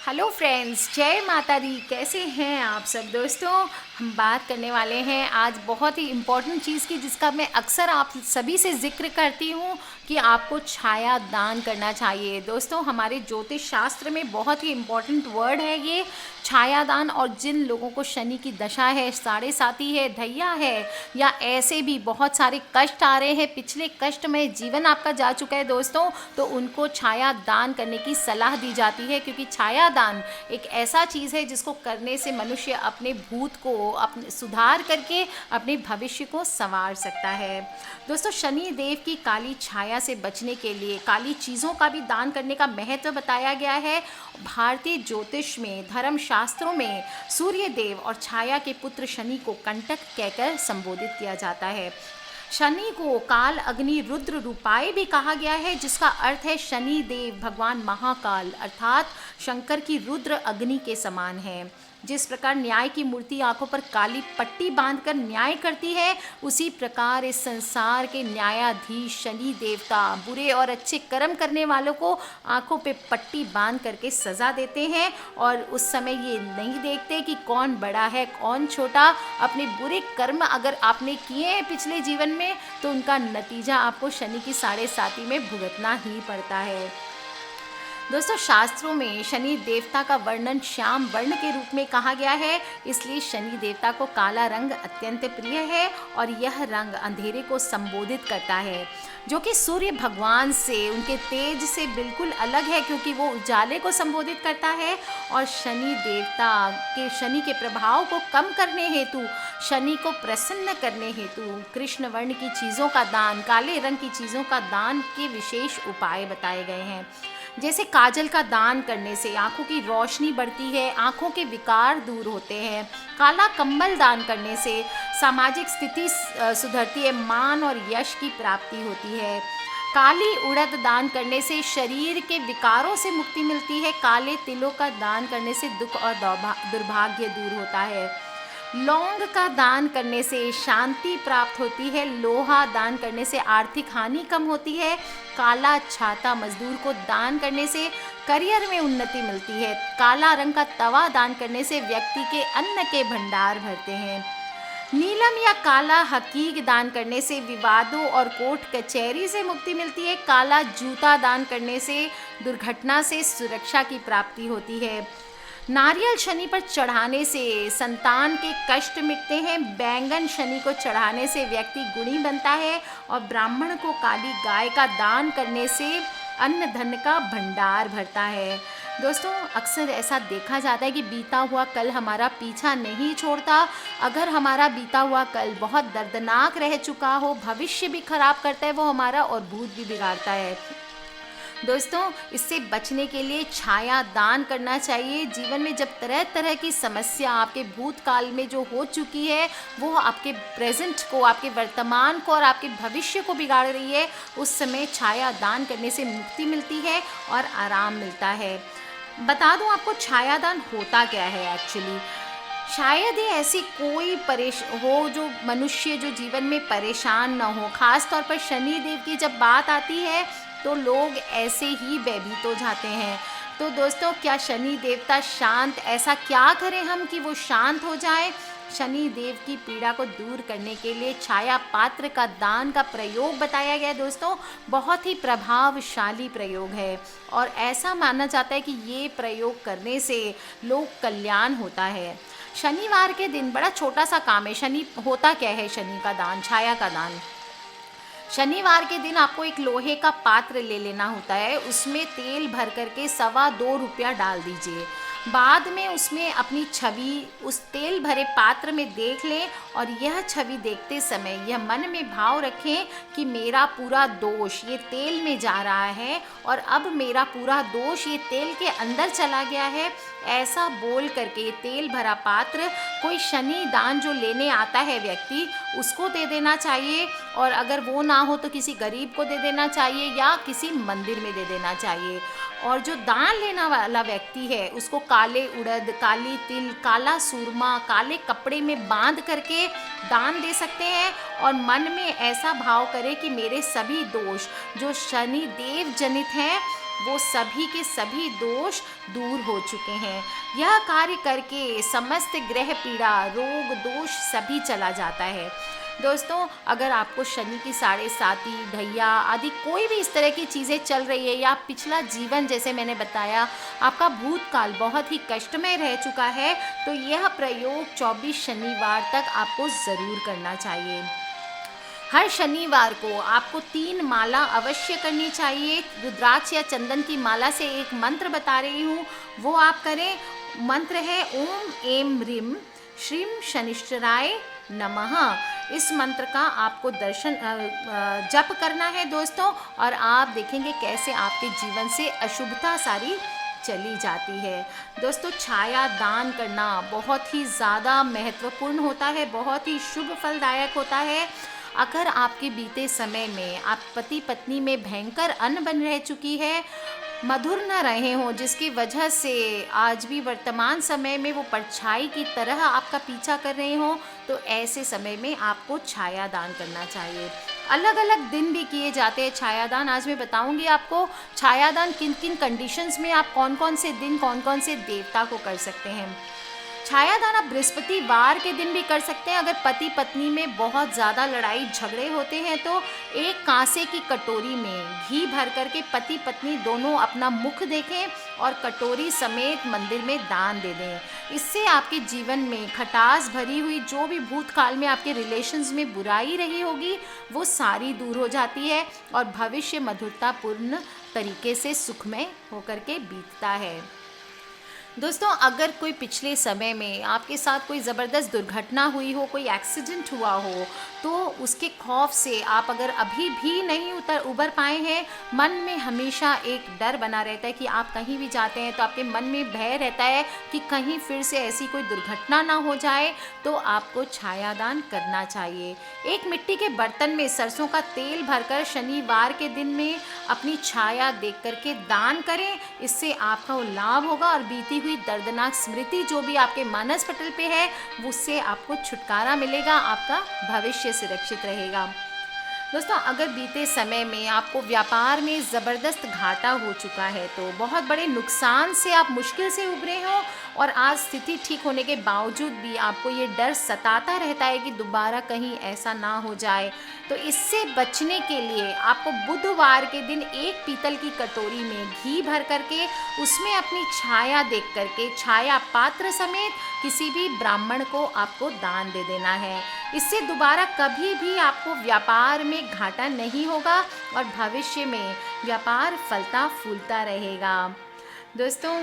Hello friends, जय माता दी। कैसे हैं आप सब दोस्तों। हम बात करने वाले हैं आज बहुत ही इम्पोर्टेंट चीज़ की, जिसका मैं अक्सर आप सभी से जिक्र करती हूँ कि आपको छाया दान करना चाहिए। दोस्तों, हमारे ज्योतिष शास्त्र में बहुत ही इम्पोर्टेंट वर्ड है ये छाया दान। और जिन लोगों को शनि की दशा है, साढ़े साती है, ढैया है, या ऐसे भी बहुत सारे कष्ट आ रहे हैं, पिछले कष्ट में जीवन आपका जा चुका है दोस्तों, तो उनको छाया दान करने की सलाह दी जाती है। क्योंकि छाया दान एक ऐसा चीज़ है जिसको करने से मनुष्य अपने भूत को अपने सुधार करके अपने भविष्य को संवार सकता है। दोस्तों, शनि देव की काली छाया से बचने के लिए काली चीज़ों का भी दान करने का महत्व बताया गया है। भारतीय ज्योतिष में, धर्म शास्त्रों में सूर्य देव और छाया के पुत्र शनि को कंटक कहकर संबोधित किया जाता है। शनि को काल, अग्नि, रुद्र रूपाय भी कहा गया है, जिसका अर्थ है शनि देव भगवान महाकाल अर्थात शंकर की रुद्र अग्नि के समान है। जिस प्रकार न्याय की मूर्ति आंखों पर काली पट्टी बांधकर न्याय करती है, उसी प्रकार इस संसार के न्यायाधीश शनि देवता बुरे और अच्छे कर्म करने वालों को आंखों पे पट्टी बांध करके सज़ा देते हैं। और उस समय ये नहीं देखते कि कौन बड़ा है कौन छोटा। अपने बुरे कर्म अगर आपने किए हैं पिछले जीवन में, तो उनका नतीजा आपको शनि की साढ़े साती में भुगतना ही पड़ता है। दोस्तों, शास्त्रों में शनि देवता का वर्णन श्याम वर्ण के रूप में कहा गया है, इसलिए शनि देवता को काला रंग अत्यंत प्रिय है। और यह रंग अंधेरे को संबोधित करता है, जो कि सूर्य भगवान से, उनके तेज से बिल्कुल अलग है, क्योंकि वो उजाले को संबोधित करता है। और शनि देवता के शनि के प्रभाव को कम करने हेतु, शनि को प्रसन्न करने हेतु कृष्ण वर्ण की चीज़ों का दान, काले रंग की चीज़ों का दान के विशेष उपाय बताए गए हैं। जैसे काजल का दान करने से आंखों की रोशनी बढ़ती है, आंखों के विकार दूर होते हैं। काला कंबल दान करने से सामाजिक स्थिति सुधरती है, मान और यश की प्राप्ति होती है। काली उड़द दान करने से शरीर के विकारों से मुक्ति मिलती है। काले तिलों का दान करने से दुख और दुर्भाग्य दूर होता है। लौंग का दान करने से शांति प्राप्त होती है। लोहा दान करने से आर्थिक हानि कम होती है। काला छाता मजदूर को दान करने से करियर में उन्नति मिलती है। काला रंग का तवा दान करने से व्यक्ति के अन्न के भंडार भरते हैं। नीलम या काला हकीक दान करने से विवादों और कोर्ट कचहरी से मुक्ति मिलती है। काला जूता दान करने से दुर्घटना से सुरक्षा की प्राप्ति होती है। नारियल शनि पर चढ़ाने से संतान के कष्ट मिटते हैं। बैंगन शनि को चढ़ाने से व्यक्ति गुणी बनता है। और ब्राह्मण को काली गाय का दान करने से अन्न धन का भंडार भरता है। दोस्तों, अक्सर ऐसा देखा जाता है कि बीता हुआ कल हमारा पीछा नहीं छोड़ता। अगर हमारा बीता हुआ कल बहुत दर्दनाक रह चुका हो, भविष्य भी खराब करता है वो हमारा, और भूत भी बिगाड़ता है। दोस्तों, इससे बचने के लिए छाया दान करना चाहिए। जीवन में जब तरह तरह की समस्या आपके भूतकाल में जो हो चुकी है, वो आपके प्रेजेंट को, आपके वर्तमान को और आपके भविष्य को बिगाड़ रही है, उस समय छाया दान करने से मुक्ति मिलती है और आराम मिलता है। बता दूं आपको छाया दान होता क्या है एक्चुअली। शायद ही ऐसी कोई हो जो मनुष्य जो जीवन में परेशान ना हो। खास तौर पर शनि देव की जब बात आती है तो लोग ऐसे ही भयभीत हो जाते हैं। तो दोस्तों, क्या शनि देवता शांत, ऐसा क्या करें हम कि वो शांत हो जाए। शनि देव की पीड़ा को दूर करने के लिए छाया पात्र का दान का प्रयोग बताया गया है। दोस्तों, बहुत ही प्रभावशाली प्रयोग है और ऐसा माना जाता है कि ये प्रयोग करने से लोक कल्याण होता है। शनिवार के दिन बड़ा छोटा सा काम है। शनि होता क्या है, शनि का दान, छाया का दान। शनिवार के दिन आपको एक लोहे का पात्र ले लेना होता है। उसमें तेल भर करके ₹2.25 डाल दीजिए। बाद में उसमें अपनी छवि उस तेल भरे पात्र में देख लें और यह छवि देखते समय यह मन में भाव रखें कि मेरा पूरा दोष ये तेल में जा रहा है और अब मेरा पूरा दोष ये तेल के अंदर चला गया है। ऐसा बोल करके तेल भरा पात्र कोई शनि दान जो लेने आता है व्यक्ति, उसको दे देना चाहिए। और अगर वो ना हो तो किसी गरीब को दे देना चाहिए या किसी मंदिर में दे देना चाहिए। और जो दान लेने वाला व्यक्ति है उसको काले उड़द, काली तिल, काला सूरमा काले कपड़े में बांध करके दान दे सकते हैं। और मन में ऐसा भाव करें कि मेरे सभी दोष जो शनि देव जनित हैं वो सभी के सभी दोष दूर हो चुके हैं। यह कार्य करके समस्त ग्रह पीड़ा, रोग, दोष सभी चला जाता है। दोस्तों, अगर आपको शनि की साढ़े साती, ढैया आदि कोई भी इस तरह की चीज़ें चल रही है, या पिछला जीवन जैसे मैंने बताया आपका भूतकाल बहुत ही कष्टमय रह चुका है, तो यह प्रयोग 24 शनिवार तक आपको ज़रूर करना चाहिए। हर शनिवार को आपको 3 माला अवश्य करनी चाहिए। रुद्राक्ष या चंदन की माला से एक मंत्र बता रही हूँ, वो आप करें। मंत्र है ओम एम ह्रीम श्रीम शनिश्चराय नमः। इस मंत्र का आपको जप करना है दोस्तों, और आप देखेंगे कैसे आपके जीवन से अशुभता सारी चली जाती है। दोस्तों, छाया दान करना बहुत ही ज़्यादा महत्वपूर्ण होता है, बहुत ही शुभ फलदायक होता है। अगर आपके बीते समय में आप पति पत्नी में भयंकर अनबन रह चुकी है, मधुर न रहे हों, जिसकी वजह से आज भी वर्तमान समय में वो परछाई की तरह आपका पीछा कर रहे हों, तो ऐसे समय में आपको छाया दान करना चाहिए। अलग अलग दिन भी किए जाते हैं छायादान। आज मैं बताऊंगी आपको छायादान किन किन कंडीशंस में आप कौन कौन से दिन कौन कौन से देवता को कर सकते हैं। छायादान आप बृहस्पतिवार के दिन भी कर सकते हैं। अगर पति पत्नी में बहुत ज़्यादा लड़ाई झगड़े होते हैं तो एक कांसे की कटोरी में घी भर करके पति पत्नी दोनों अपना मुख देखें और कटोरी समेत मंदिर में दान दे दें। इससे आपके जीवन में खटास भरी हुई जो भी भूतकाल में आपके रिलेशंस में बुराई रही होगी वो सारी दूर हो जाती है और भविष्य मधुरतापूर्ण तरीके से सुखमय होकर के बीतता है। दोस्तों, अगर कोई पिछले समय में आपके साथ कोई ज़बरदस्त दुर्घटना हुई हो, कोई एक्सीडेंट हुआ हो, तो उसके खौफ से आप अगर अभी भी नहीं उबर पाए हैं, मन में हमेशा एक डर बना रहता है कि आप कहीं भी जाते हैं तो आपके मन में भय रहता है कि कहीं फिर से ऐसी कोई दुर्घटना ना हो जाए, तो आपको छायादान करना चाहिए। एक मिट्टी के बर्तन में सरसों का तेल भरकर शनिवार के दिन में अपनी छाया देख करके दान करें। इससे आपका लाभ होगा और बीती हुई दर्दनाक स्मृति जो भी आपके मानस पटल पे है उससे आपको छुटकारा मिलेगा, आपका भविष्य सुरक्षित रहेगा। दोस्तों, अगर बीते समय में आपको व्यापार में ज़बरदस्त घाटा हो चुका है, तो बहुत बड़े नुकसान से आप मुश्किल से उभरे हो और आज स्थिति ठीक होने के बावजूद भी आपको ये डर सताता रहता है कि दोबारा कहीं ऐसा ना हो जाए, तो इससे बचने के लिए आपको बुधवार के दिन एक पीतल की कटोरी में घी भर करके उसमें अपनी छाया देख करके छाया पात्र समेत किसी भी ब्राह्मण को आपको दान दे देना है। इससे दोबारा कभी भी आपको व्यापार में घाटा नहीं होगा और भविष्य में व्यापार फलता फूलता रहेगा। दोस्तों,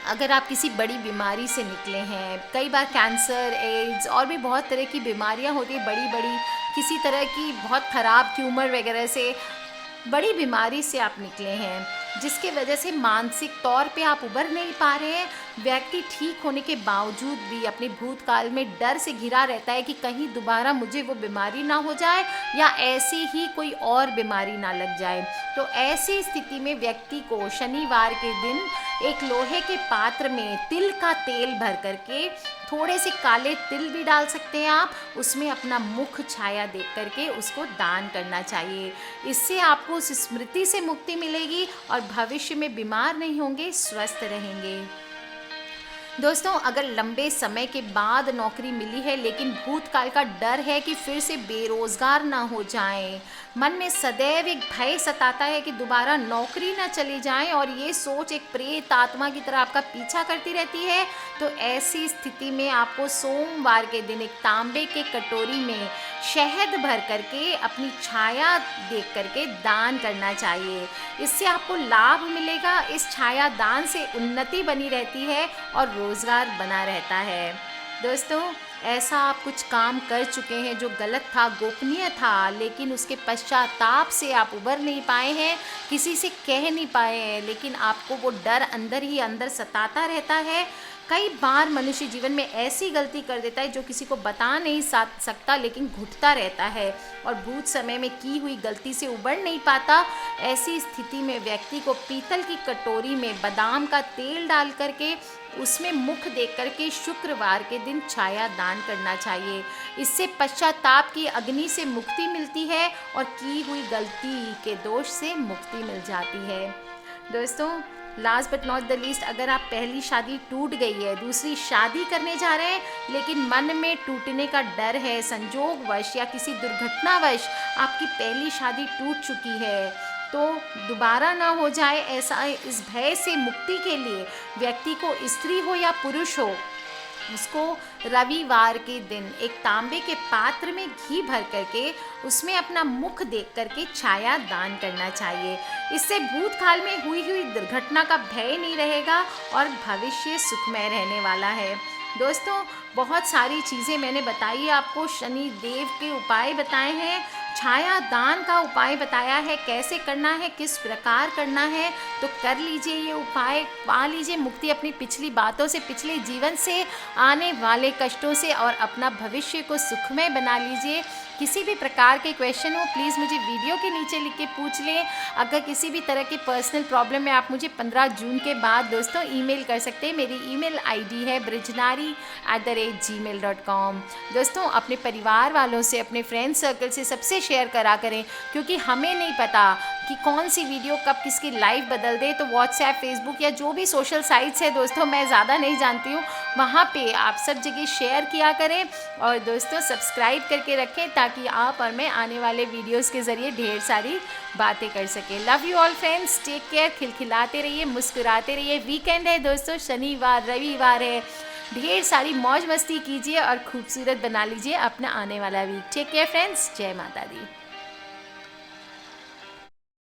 अगर आप किसी बड़ी बीमारी से निकले हैं, कई बार कैंसर, एड्स और भी बहुत तरह की बीमारियां होती हैं, बड़ी बड़ी किसी तरह की बहुत ख़राब ट्यूमर वगैरह से बड़ी बीमारी से आप निकले हैं, जिसके वजह से मानसिक तौर पे आप उबर नहीं पा रहे हैं, व्यक्ति ठीक होने के बावजूद भी अपने भूतकाल में डर से घिरा रहता है कि कहीं दोबारा मुझे वो बीमारी ना हो जाए या ऐसी ही कोई और बीमारी ना लग जाए। तो ऐसी स्थिति में व्यक्ति को शनिवार के दिन एक लोहे के पात्र में तिल का तेल भर करके, थोड़े से काले तिल भी डाल सकते हैं आप, उसमें अपना मुख छाया देख करके उसको दान करना चाहिए। इससे आपको उस स्मृति से मुक्ति मिलेगी और भविष्य में बीमार नहीं होंगे, स्वस्थ रहेंगे। दोस्तों, अगर लंबे समय के बाद नौकरी मिली है लेकिन भूतकाल का डर है कि फिर से बेरोज़गार ना हो जाएं, मन में सदैव एक भय सताता है कि दोबारा नौकरी ना चली जाए और ये सोच एक प्रेत आत्मा की तरह आपका पीछा करती रहती है, तो ऐसी स्थिति में आपको सोमवार के दिन एक तांबे के कटोरी में शहद भर करके अपनी छाया देख करके दान करना चाहिए। इससे आपको लाभ मिलेगा। इस छाया दान से उन्नति बनी रहती है और रोज़गार बना रहता है। दोस्तों, ऐसा आप कुछ काम कर चुके हैं जो गलत था, गोपनीय था, लेकिन उसके पश्चाताप से आप उबर नहीं पाए हैं, किसी से कह नहीं पाए हैं, लेकिन आपको वो डर अंदर ही अंदर सताता रहता है। कई बार मनुष्य जीवन में ऐसी गलती कर देता है जो किसी को बता नहीं सकता, लेकिन घुटता रहता है और भूत समय में की हुई गलती से उबर नहीं पाता। ऐसी स्थिति में व्यक्ति को पीतल की कटोरी में बादाम का तेल डाल करके उसमें मुख देख करके शुक्रवार के दिन छाया दान करना चाहिए। इससे पश्चाताप की अग्नि से मुक्ति मिलती है और की हुई गलती के दोष से मुक्ति मिल जाती है। दोस्तों last but not the least, अगर आप पहली शादी टूट गई है, दूसरी शादी करने जा रहे हैं लेकिन मन में टूटने का डर है, संजोगवश या किसी दुर्घटनावश आपकी पहली शादी टूट चुकी है, तो दोबारा ना हो जाए ऐसा, इस भय से मुक्ति के लिए व्यक्ति को, स्त्री हो या पुरुष हो, उसको रविवार के दिन एक तांबे के पात्र में घी भर करके उसमें अपना मुख देख करके छाया दान करना चाहिए। इससे भूतकाल में हुई दुर्घटना का भय नहीं रहेगा और भविष्य सुखमय रहने वाला है। दोस्तों बहुत सारी चीज़ें मैंने बताई आपको, शनि देव के उपाय बताए हैं, छाया दान का उपाय बताया है, कैसे करना है, किस प्रकार करना है, तो कर लीजिए ये उपाय, पा लीजिए मुक्ति अपनी पिछली बातों से, पिछले जीवन से, आने वाले कष्टों से, और अपना भविष्य को सुखमय बना लीजिए। किसी भी प्रकार के क्वेश्चन हो प्लीज़ मुझे वीडियो के नीचे लिख के पूछ लें। अगर किसी भी तरह की पर्सनल प्रॉब्लम है आप मुझे 15 जून के बाद दोस्तों ईमेल कर सकते हैं। मेरी ईमेल आईडी है brijnari@gmail.com। दोस्तों अपने परिवार वालों से, अपने फ्रेंड सर्कल से सबसे शेयर करा करें, क्योंकि हमें नहीं पता कि कौन सी वीडियो कब किसकी लाइफ बदल दे। तो व्हाट्सएप, फेसबुक या जो भी सोशल साइट्स है दोस्तों, मैं ज़्यादा नहीं जानती हूँ, वहाँ पे आप सब जगह शेयर किया करें और दोस्तों सब्सक्राइब करके रखें ताकि आप और मैं आने वाले वीडियोस के ज़रिए ढेर सारी बातें कर सकें। Love you all friends, take care, खिलखिलाते रहिए, मुस्कुराते रहिए। वीकेंड है दोस्तों, शनिवार रविवार है, ढेर सारी मौज मस्ती कीजिए और खूबसूरत बना लीजिए अपना आने वाला वीक। टेक केयर फ्रेंड्स, जय माता दी।